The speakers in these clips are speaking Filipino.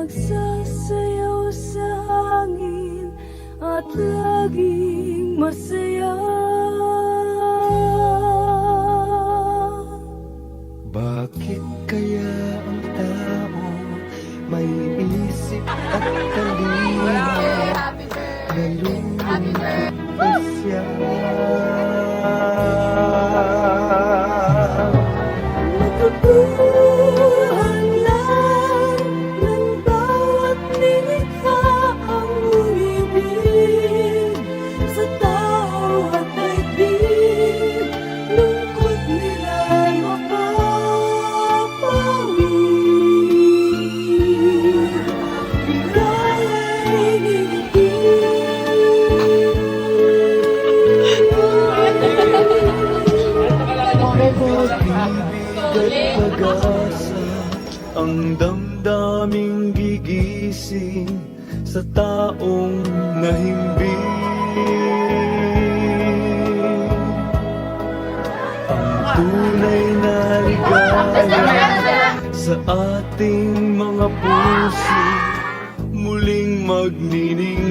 nagsasayaw sa hangin at laging masaya. Bakit kaya ang tao may isip at talino nalulungkot pa siya? Natutuhan lang ng bawat nilikha ang umibig sa tao at daigdig. Lungkot nila'y mapapawi. Bigay ngingiti. At pag-asa ang damdaming gigising sa taong nahimbing. Ang tunay na ligaya sa ating mga puso muling magniningning.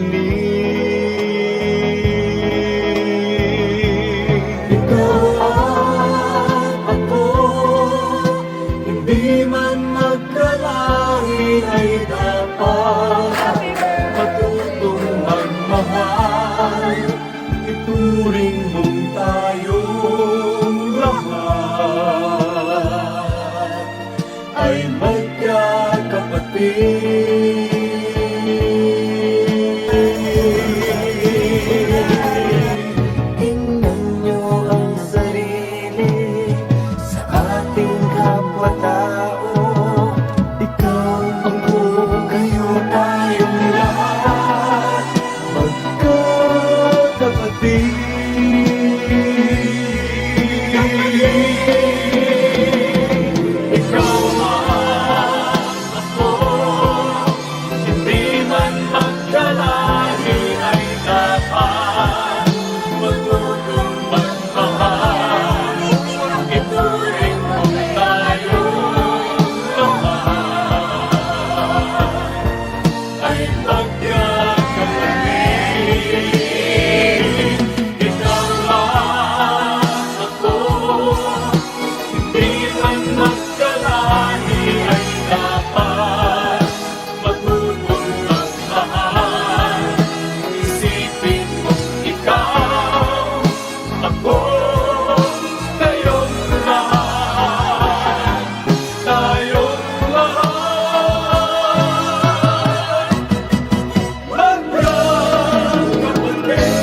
Ikaw at ako, hindi man magkalahi ay dapat matutong magmahal. Ituring mong tayong lahat ay magkakapatid. Tingnan nyo ang sarili sa ating kapwa-tao. Ikaw, ako, kayo, tayong lahat magkakapatid. Ikaw man, ako, hindi man magkalahi ay dapat matutong magmahal. Ituring mo tayong lahat ay magkakapatid. Ikaw man, ako, hindi man magkalahi ay dapat matutong magmahal. Isipin mo ikaw, ako, kayong lahat, tayong lahat magkakapatid.